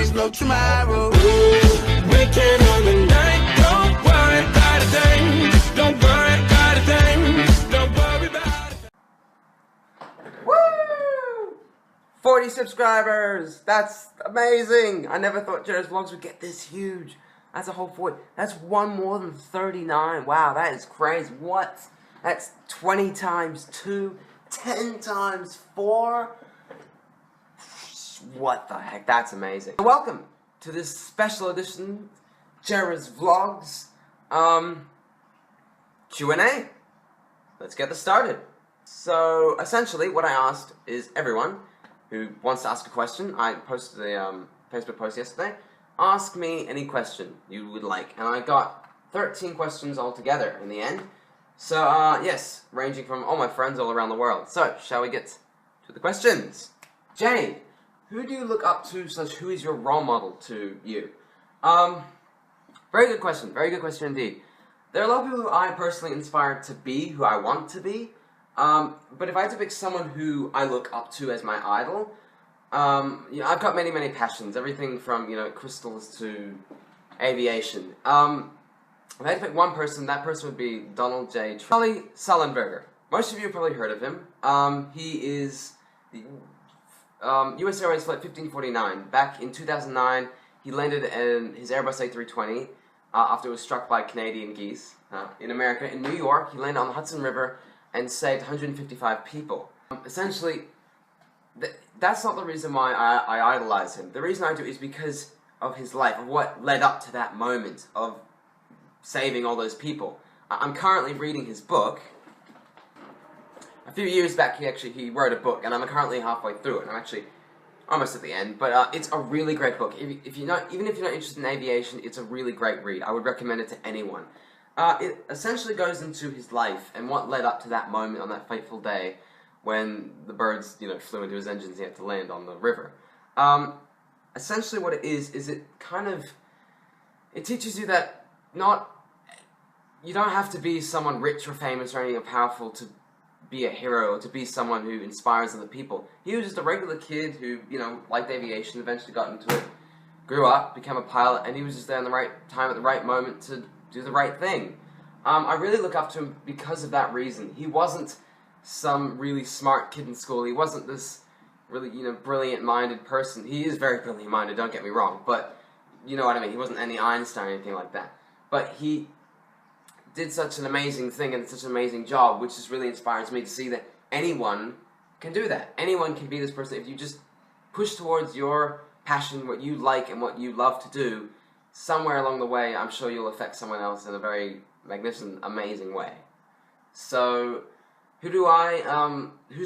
there's no tomorrow. Weekend on the night, don't worry about a thing. Don't worry about a thing. Don't worry about it. Woo! 40 subscribers! That's amazing! I never thought Jera's vlogs would get this huge. That's a whole 40. That's one more than 39. Wow, that is crazy. What? That's 20 times 2, 10 times 4. What the heck? That's amazing. Welcome to this special edition, Jera's vlogs. Q&A. Let's get this started. So, essentially, what I asked is everyone who wants to ask a question. I posted a Facebook post yesterday. Ask me any question you would like. And I got 13 questions altogether in the end. So, yes, ranging from all my friends all around the world. So, shall we get to the questions? Jane, who do you look up to, / who is your role model to you? Very good question indeed. There are a lot of people who I personally inspire to be who I want to be. But if I had to pick someone who I look up to as my idol, you know, I've got many, many passions. Everything from, you know, crystals to aviation. If I had to pick one person, that person would be Donald J. Charlie Sullenberger. Most of you have probably heard of him. He is the US Airways Flight 1549. Back in 2009, he landed in his Airbus A320 after it was struck by Canadian geese in America. In New York, he landed on the Hudson River and saved 155 people. Essentially, that's not the reason why I idolize him. The reason I do is because of his life, of what led up to that moment of saving all those people. I'm currently reading his book. A few years back, he wrote a book, and I'm currently halfway through it. I'm actually almost at the end, but it's a really great book. Even if you're not interested in aviation, it's a really great read. I would recommend it to anyone. It essentially goes into his life and what led up to that moment on that fateful day when the birds, you know, flew into his engines and he had to land on the river. Essentially, what it is it teaches you that you don't have to be someone rich or famous or anything powerful to be a hero or to be someone who inspires other people. He was just a regular kid who, you know, liked aviation, eventually got into it, grew up, became a pilot, and he was just there in the right time at the right moment to do the right thing. I really look up to him because of that reason. He wasn't some really smart kid in school. He wasn't this really, you know, brilliant-minded person. He is very brilliant-minded, don't get me wrong, but you know what I mean. He wasn't any Einstein or anything like that. But he did such an amazing thing and such an amazing job, which just really inspires me to see that anyone can do that. Anyone can be this person if you just push towards your passion, what you like and what you love to do. Somewhere along the way, I'm sure you'll affect someone else in a very magnificent, amazing way. So, who's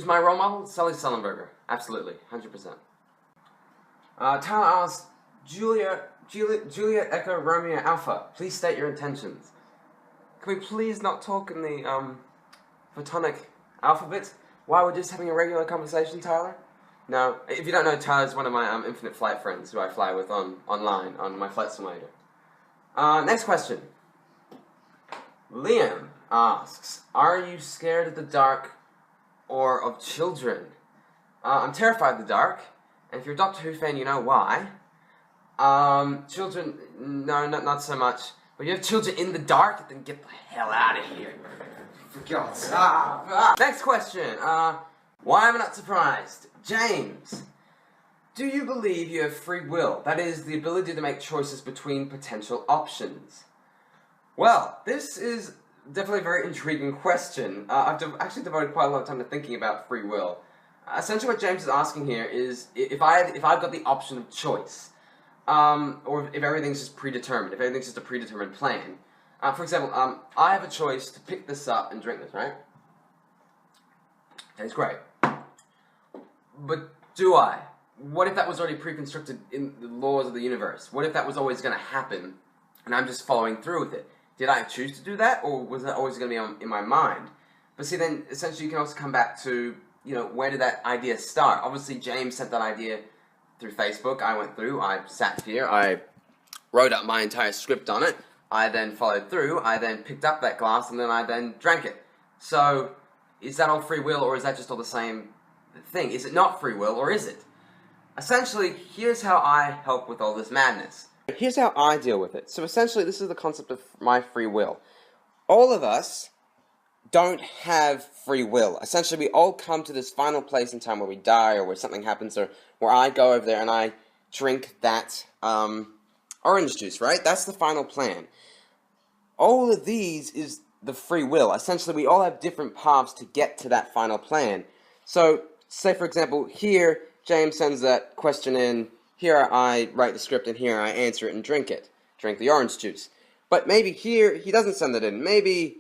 my role model? Sully Sullenberger. Absolutely, 100%. Tyler asks, Julia Echo Romeo Alpha, please state your intentions. Can we please not talk in the photonic alphabet while we're just having a regular conversation, Tyler? No, if you don't know, Tyler's one of my infinite flight friends who I fly with online on my flight simulator. Next question. Liam asks, are you scared of the dark or of children? I'm terrified of the dark, and if you're a Doctor Who fan, you know why. Children, no, not so much. But you have children in the dark, then get the hell out of here. For God's sake. Next question. Why am I not surprised? James, do you believe you have free will? That is, the ability to make choices between potential options. Well, this is definitely a very intriguing question. I've actually devoted quite a lot of time to thinking about free will. Essentially what James is asking here is, if I've got the option of choice, or if everything's just predetermined, if everything's just a predetermined plan. For example, I have a choice to pick this up and drink this, right? It's great. But do I? What if that was already pre-constructed in the laws of the universe? What if that was always going to happen, and I'm just following through with it? Did I choose to do that, or was that always going to be in my mind? But see, then, essentially, you can also come back to, you know, where did that idea start? Obviously, James sent that idea through Facebook. I went through, I sat here, I wrote up my entire script on it, I then followed through, I then picked up that glass, and then I then drank it. So, is that all free will, or is that just all the same thing? Is it not free will, or is it? essentially, here's how I help with all this madness. Here's how I deal with it. So essentially, this is the concept of my free will. All of us don't have free will. Essentially, we all come to this final place in time where we die or where something happens or where I go over there and I drink that orange juice, right? That's the final plan. All of these is the free will. Essentially, we all have different paths to get to that final plan. So, say for example, here, James sends that question in, here I write the script, and here I answer it and drink it. Drink the orange juice. But maybe here, he doesn't send it in. Maybe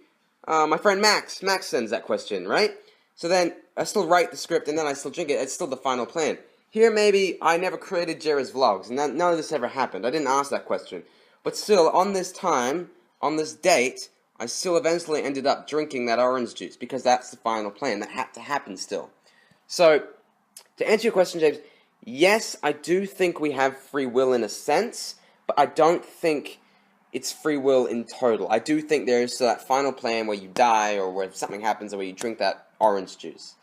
my friend Max sends that question, right? So then, I still write the script, and then I still drink it. It's still the final plan. Here, maybe I never created Jera's vlogs, and none of this ever happened. I didn't ask that question. But still, on this time, on this date, I still eventually ended up drinking that orange juice, because that's the final plan. That had to happen still. So, to answer your question, James, yes, I do think we have free will in a sense, but I don't think it's free will in total. I do think there is that final plan where you die or where something happens or where you drink that orange juice.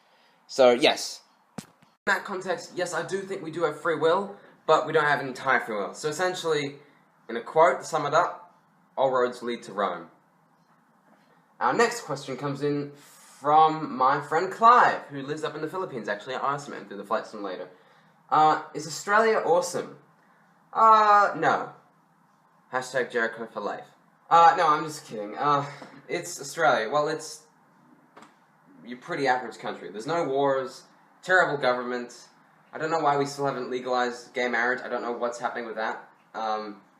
So, yes. In that context, yes, I do think we do have free will, but we don't have an entire free will. So essentially, in a quote, to sum it up, all roads lead to Rome. Our next question comes in from my friend Clive, who lives up in the Philippines, actually. I asked him through the flight simulator. Is Australia awesome? No. Hashtag Jericho for life. No, I'm just kidding. It's Australia. Well, it's a pretty average country. There's no wars, terrible government. I don't know why we still haven't legalized gay marriage. I don't know what's happening with that.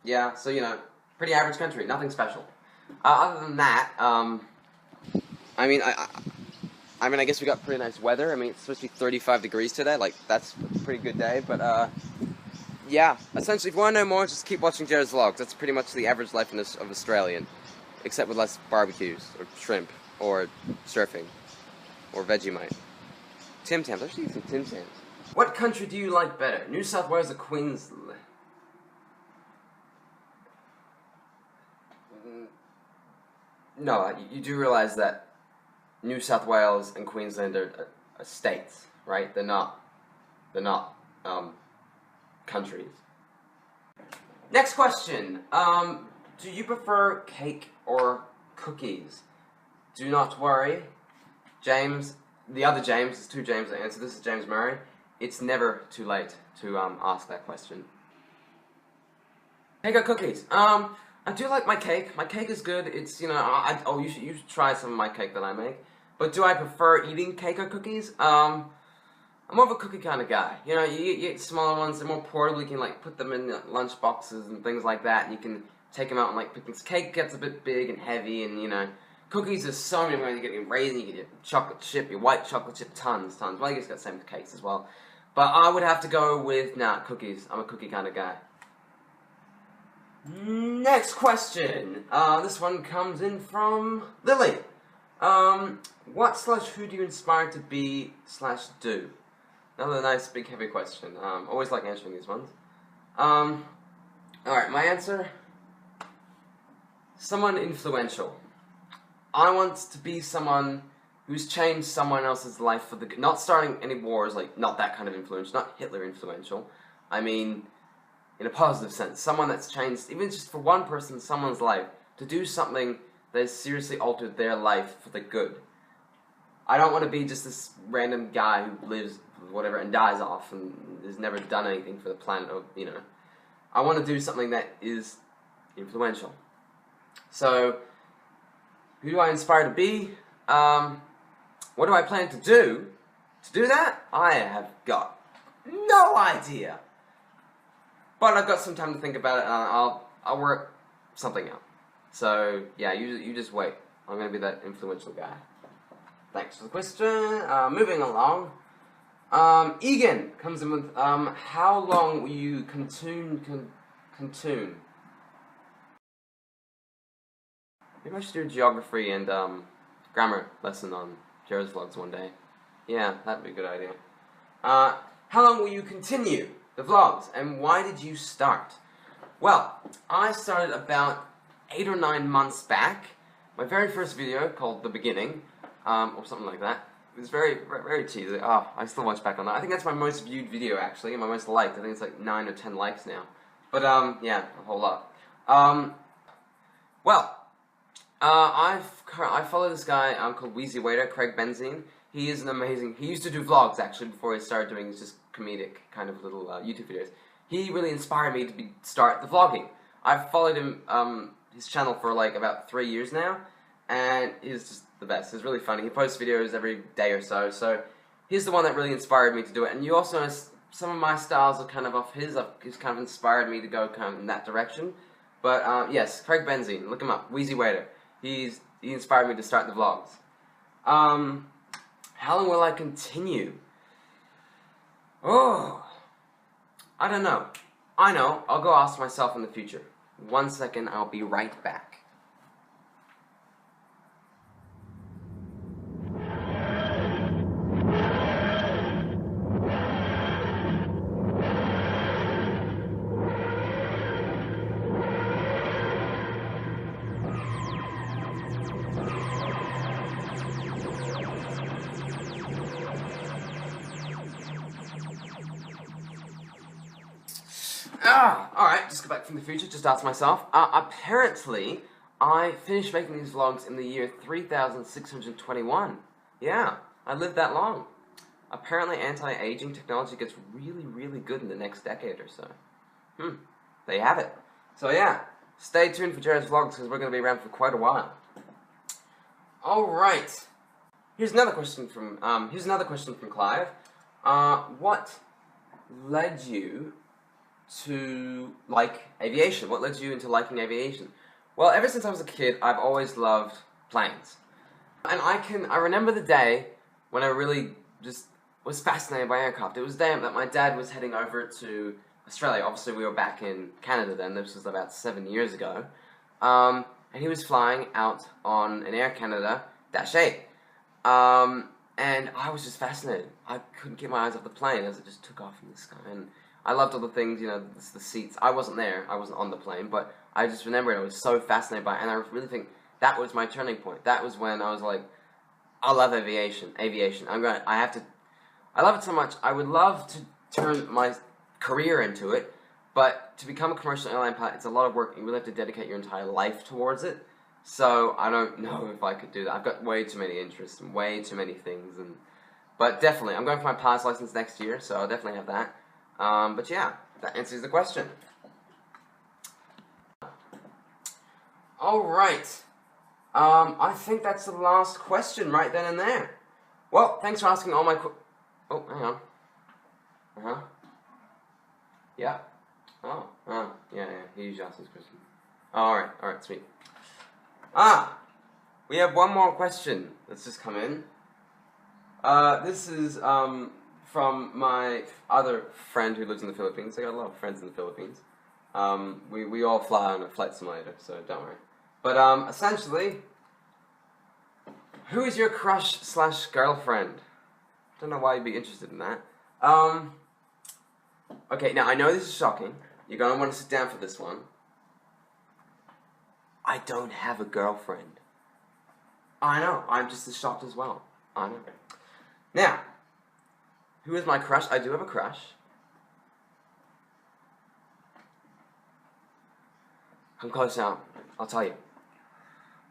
Yeah, so, you know, pretty average country. Nothing special. Other than that, I mean, I guess we got pretty nice weather. I mean, it's supposed to be 35 degrees today. Like, that's a pretty good day. But, yeah. Essentially, if you want to know more, just keep watching Jera's vlogs. That's pretty much the average life of Australian. Except with less barbecues, or shrimp, or surfing, or Vegemite. Tim Tams. I should eat some Tim Tams. What country do you like better? New South Wales or Queensland? No, you do realize that New South Wales and Queensland are states, right? They're not, countries. Next question. Do you prefer cake or cookies? Do not worry. James, the other James, there's two James that answer. This is James Murray. It's never too late to ask that question. Cake or cookies? I do like my cake. My cake is good. It's, you know, you should try some of my cake that I make. But do I prefer eating cake or cookies? I'm more of a cookie kind of guy. You know, you get smaller ones, they're more portable. You can, like, put them in lunch boxes and things like that. And you can take them out and, like, picnics. Cake gets a bit big and heavy, and, you know, cookies, there's so many ways. You get your raisin, you get your chocolate chip, your white chocolate chip, tons. Well, I guess got the same with cakes as well. But I would have to go with, cookies. I'm a cookie kind of guy. Next question. This one comes in from Lily. What/who do you inspire to be/do? Another nice, big, heavy question. Always like answering these ones. Alright, my answer? Someone influential. I want to be someone who's changed someone else's life for the good. Not starting any wars, like, not that kind of influence, not Hitler influential. I mean, in a positive sense. Someone that's changed, even just for one person, someone's life, to do something that has seriously altered their life for the good. I don't want to be just this random guy who lives, whatever, and dies off and has never done anything for the planet, or, you know. I want to do something that is influential. So, who do I inspire to be? What do I plan to do? To do that, I have got no idea. But I've got some time to think about it, and I'll work something out. So, yeah, you just wait. I'm going to be that influential guy. Thanks for the question. Moving along. Egan comes in with, how long will you contoon? Maybe I should do a geography and, grammar lesson on Jera's vlogs one day. Yeah, that'd be a good idea. How long will you continue the vlogs, and why did you start? Well, I started about 8 or 9 months back. My very first video, called The Beginning, or something like that, It's very, very cheesy. Oh, I still watch back on that. I think that's my most viewed video, actually, and my most liked. I think it's like 9 or 10 likes now. But, yeah, a whole lot. I follow this guy called Wheezy Waiter, Craig Benzine. He is an amazing... He used to do vlogs, actually, before he started doing just comedic kind of little YouTube videos. He really inspired me to start the vlogging. I've followed him, his channel for like about 3 years now, and he's just the best. He's really funny. He posts videos every day or so, so he's the one that really inspired me to do it. And you also know some of my styles are kind of off his. He's kind of inspired me to go kind of in that direction. But yes, Craig Benzine, look him up. Wheezy Waiter. He inspired me to start the vlogs. How long will I continue? Oh, I don't know. I know. I'll go ask myself in the future. 1 second, I'll be right back. Alright, just go back from the future, just ask myself. Apparently, I finished making these vlogs in the year 3621. Yeah, I lived that long. Apparently, anti-aging technology gets really, really good in the next decade or so. There you have it. So yeah, stay tuned for Jera's vlogs, because we're going to be around for quite a while. Alright. Here's another question from Clive. What led you to like aviation? What led you into liking aviation? Well, ever since I was a kid, I've always loved planes. And I remember the day when I really just was fascinated by aircraft. It was the day that my dad was heading over to Australia. Obviously, we were back in Canada then. This was about 7 years ago. And he was flying out on an Air Canada -8. And I was just fascinated. I couldn't get my eyes off the plane as it just took off in the sky. And I loved all the things, you know, the seats. I wasn't there. I wasn't on the plane. But I just remember I was so fascinated by it. And I really think that was my turning point. That was when I was like, I love aviation. I love it so much. I would love to turn my career into it. But to become a commercial airline pilot, it's a lot of work. You really have to dedicate your entire life towards it. So I don't know if I could do that. I've got way too many interests and way too many things. But definitely, I'm going for my pilot's license next year, so I'll definitely have that. But yeah, that answers the question. Alright. I think that's the last question right then and there. Well, thanks for asking all my oh, hang on. Yeah. Yeah, he usually asks this question. Alright, sweet. We have one more question that's just come in. This is, from my other friend who lives in the Philippines. I got a lot of friends in the Philippines. We all fly on a flight simulator, so don't worry. But, essentially, who is your crush/girlfriend? Don't know why you'd be interested in that. Okay, now I know this is shocking. You're gonna want to sit down for this one. I don't have a girlfriend. I know, I'm just as shocked as well. I know. Now, who is my crush? I do have a crush. Come close now. I'll tell you.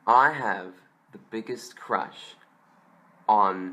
I have the biggest crush on